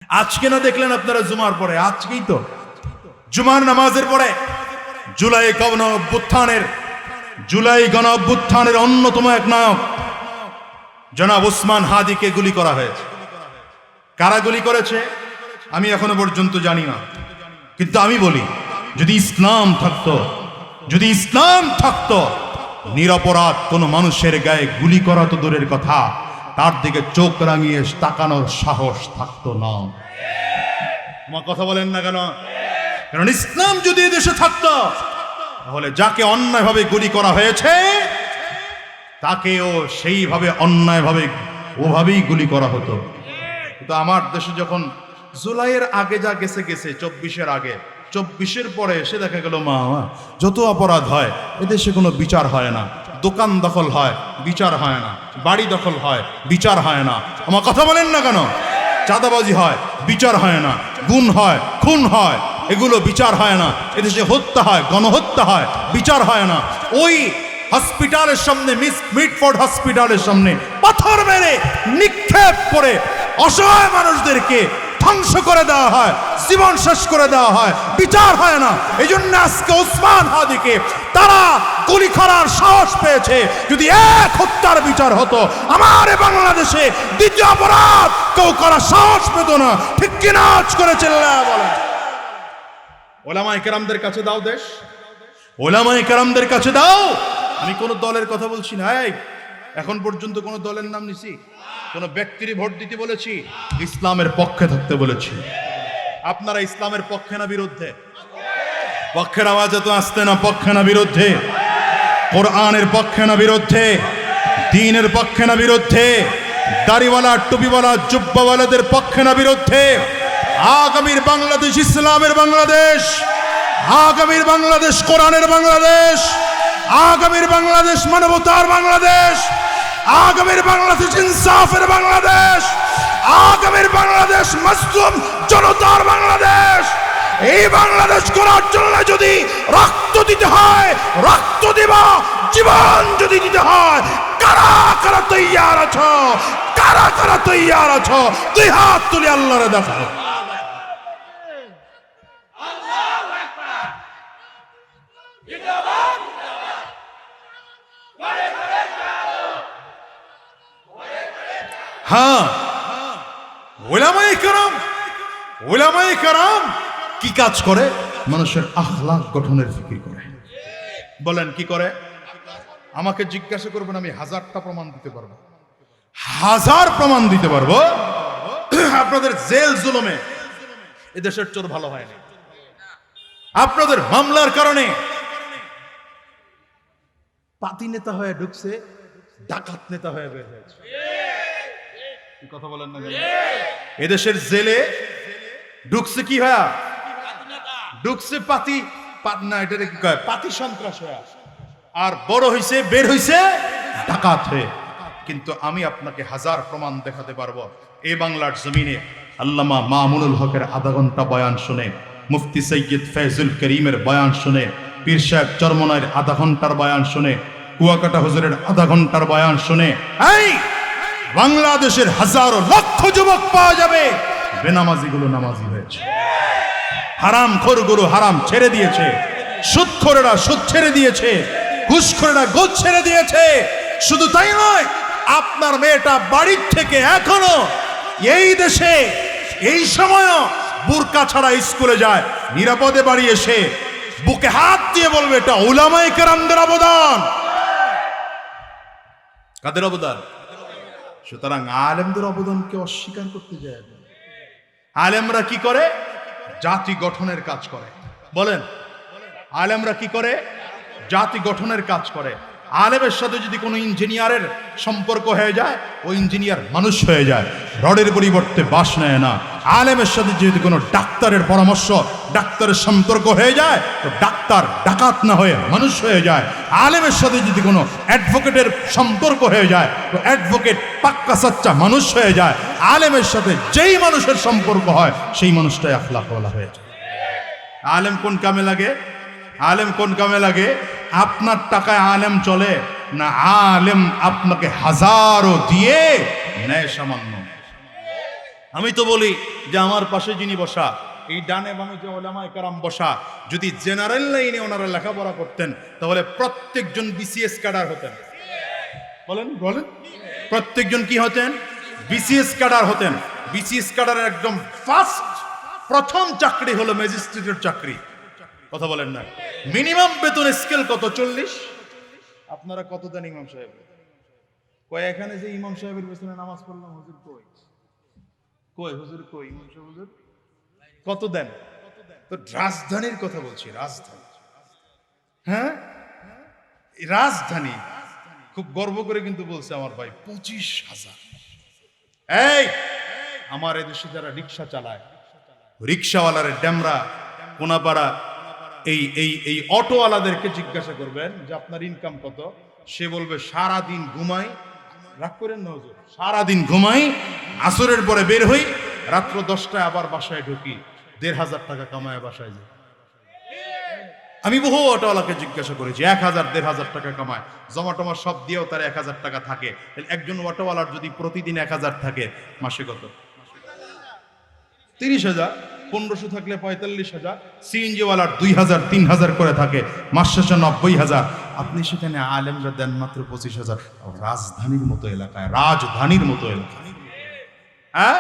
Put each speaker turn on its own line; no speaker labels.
আজকে না দেখলেন আপনারা জুমার পরে, আজকেই তো জুমার নামাজের পরে জুলাই গণ অভ্যুত্থানের অন্যতম এক নায়ক জনাব ওসমান হাদিকে গুলি করা হয়েছে। কারা গুলি করেছে আমি এখনো পর্যন্ত জানি না, কিন্তু আমি বলি যদি ইসলাম থাকতো নিরপরাধ কোন মানুষের গায়ে গুলি করা তো দূরের কথা, তার দিকে চোখ রাঙিয়ে তাকানোর সাহস থাকতো না। আমার কথা বলেন না কেন? কারণ ইসলাম যদি এদেশে থাকতো তাহলে যাকে অন্যায়ভাবে গুলি করা হয়েছে তাকেও সেইভাবে অন্যায়ভাবে ওভাবেই গুলি করা হতো। কিন্তু আমার দেশে যখন জুলাইয়ের আগে যা গেছে 24-এর আগে, 24-এর পরে এসে দেখা গেল যত অপরাধ হয় এদেশে কোনো বিচার হয় না। দোকান দখল হয়, বিচার হয় না। বাড়ি দখল হয়, বিচার হয় না। আমার কথা বলেন না কেন? চাঁদাবাজি হয়, বিচার হয় না। গুম হয়, খুন হয়, এগুলো বিচার হয় না। এদেশে হত্যা হয়, গণহত্যা হয়, বিচার হয় না। ওই হসপিটালের সামনে, মিটফোর্ড হসপিটালের সামনে পাথর মেরে নিক্ষেপ করে অসহায় মানুষদেরকে ধ্বংস করে দেওয়া হয়, জীবন শেষ করে দেওয়া হয়, বিচার হয় না। এই জন্য আজকে ওসমান হাদিকে তারা গুলি করার সাহস পেয়েছে। যদি এক হত্যার বিচার হতো আমার বাংলাদেশে দ্বিতীয় অপরাধ কেউ করার সাহস পেত না। ঠিক কিনা? আজ করে চিল্লায়া বলেন। ওলামায়ে কেরামদের কাছে দাও দেশ, ওলামায়ে কেরামদের কাছে দাও। আমি কোন দলের কথা বলছি না। এখন পর্যন্ত কোন দলের নাম নিছি? কোন ব্যক্তির ভোট দিতে বলেছি? ইসলামের পক্ষে থাকতে বলেছি। আপনারা ইসলামের পক্ষে না বিরুদ্ধে? পক্ষের আওয়াজ এত আসতে না। পক্ষে না বিরুদ্ধে? কোরআনের পক্ষে না বিরুদ্ধে? দ্বীনের পক্ষে না বিরুদ্ধে? দাড়িওয়ালা টুপিওয়ালা জুব্বাওয়ালাদের পক্ষে না বিরুদ্ধে? আগামীর বাংলাদেশ ইসলামের বাংলাদেশ, আগামীর বাংলাদেশ কোরআনের বাংলাদেশ, আগামীর বাংলাদেশ মানবতার বাংলাদেশ, আগামীর বাংলাদেশ ইনসাফের বাংলাদেশ, আগামীর বাংলাদেশ মাসুম জনতার বাংলাদেশ। এই বাংলাদেশ করার জন্য যদি রক্ত দিতে হয় রক্ত দিবা, জীবন যদি দিতে হয় কারা কারা তৈয়ার আছো? কারা কারা তৈয়ার আছো? দুই হাত তুলে আল্লাহরে দেখাও। হ্যাঁ, ওলামায়ে কেরাম কি কাজ করে? মানুষের আখলাক গঠনের ফিকির করে। বলেন কি করে? আমাকে জিজ্ঞাসা করবেন, আমি হাজারটা প্রমাণ দিতে পারবো, হাজার প্রমাণ দিতে পারবো। আপনাদের জেল জুলুমে এদেশের চোর ভালো হয়নি। আপনাদের মামলার কারণে পাতি নেতা হয়ে ঢুকছে, ডাকাত নেতা হয়ে বের হয়েছে। কথা বলেন না? এদেশের জেলে ঢুকছে কি হয়া? ঢুকছে পাতি না, এটা কি কয়? পাতি সন্ত্রাস হয়া। আর বড় হইছে, বের হইছে ডাকাত হয়ে। কিন্তু আমি আপনাকে হাজার প্রমাণ দেখাতে পারবো। এই বাংলার জমিনে আল্লামা মামুনুল হকের আধা ঘন্টা বয়ান শুনে, মুফতি সৈয়দ ফয়জুল করিমের বয়ান শুনে, পীর সাহেব চরমনাইয়ের আধা ঘন্টার বয়ান শুনে, কুয়াকাটা হুজুরের আধা ঘন্টার বয়ান শুনে বাংলাদেশের হাজারো লক্ষ যুবক পাওয়া যাবে বেনামাজিগুলো নামাজি হয়েছে, হারামখোরগুলো হারাম ছেড়ে দিয়েছে, সুদখোরেরা সুদ ছেড়ে দিয়েছে, ঘুষখোরেরা ঘুষ ছেড়ে দিয়েছে। শুধু তাই নয়, আপনার মেয়েটা বাড়ির থেকে এখনো এই দেশে এই সময়ও বুরকা ছাড়া স্কুলে যায়, নিরাপদে বাড়ি এসে বুকে হাত দিয়ে বলবে এটা উলামায়ে কেরামদের অবদান। কাদের অবদান? সুতরাং আলেমদের অবদানকে অস্বীকার করতে যায় না। আলেমরা কি করে? জাতি গঠনের কাজ করে। বলেন, আলেমরা কি করে? জাতি গঠনের কাজ করে। আলেমের সাথে যদি কোনো ইঞ্জিনিয়ারের সম্পর্ক হয়ে যায়, ওই ইঞ্জিনিয়ার মানুষ হয়ে যায়, রডের পরিবর্তে বাঁশ নেয় না। আলেমের সাথে যদি কোনো ডাক্তারের পরামর্শ, ডাক্তারের সম্পর্ক হয়ে যায়, তো ডাক্তার ডাকাত না হয়ে মানুষ হয়ে যায়। আলেমের সাথে যদি কোনো অ্যাডভোকেটের সম্পর্ক হয়ে যায়, তো অ্যাডভোকেট পাক্কা সাচ্চা মানুষ হয়ে যায়। আলেমের সাথে যেই মানুষের সম্পর্ক হয় সেই মানুষটাই আখলাকওয়ালা হয়ে যায়। আলেম কোন কামে লাগে? আলেম কোন কামে লাগে? আপনার টাকায় আলেম চলে না, আলেম আপনাকে হাজারো দিয়ে নেয় সামান্য। আমি তো বলি যে আমার পাশে যিনি বসা, এই ডানে বামে যে ওলামায়ে কেরাম বসা, যদি জেনারেল লাইনে ওনারা লেখাপড়া করতেন তাহলে প্রত্যেকজন বিসিএস ক্যাডার হতেন। বলেন বলেন, প্রত্যেকজন কি হতেন? বিসিএস ক্যাডার হতেন। বিসিএস ক্যাডারের একদম ফার্স্ট প্রথম চাকরি হলো ম্যাজিস্ট্রেটের চাকরি। কথা বলেন না? মিনিমাম বেতন স্কেল কত? 40। আপনারা কত দেন ইমাম সাহেব? কয় এখানে যে ইমাম সাহেবের পেছনে নামাজ পড়লাম, হুজুর কই? কই হুজুর কই? ইমাম সাহেব হুজুর কত দেন? তো রাজধানীর কথা বলছি, রাজধানী। হ্যাঁ, রাজধানী খুব গর্ব করে কিন্তু বলছে আমার ভাই 25,000। এই আমার এদেশে যারা রিক্সা চালায়, রিক্সাওয়ালার ড্যামরা কোনাপাড়া, এই এই এই অটোওয়ালাদেরকে জিজ্ঞাসা করবেন যে আপনার ইনকাম কত, সে বলবে সারাদিন ঘুমাই। রাগ করেন না হুজুর, সারাদিন ঘুমাই, আসরের পরে বের হই, রাত্র 10টায় আবার বাসায় ঢুকি, 1,500 টাকা কামায় বাসায় যাই। আমি বহু অটোওয়ালাকে জিজ্ঞাসা করেছি, 1,000 1,500 টাকা কামায়, জমা টমা সব দিয়েও তার 1,000 টাকা থাকে। একজন অটোওয়ালার যদি প্রতিদিন 1,000 থাকে, মাসে কত? 30,000। 1500 থাকলে 45,000। সিএনজিওয়ালার 2,000 3,000 করে থাকে, মাস শেষে 90,000। আপনি সেখানে আলেমরা দেন মাত্র 25,000। রাজধানীর মতো এলাকায়, রাজধানীর মতো এলাকায়, হ্যাঁ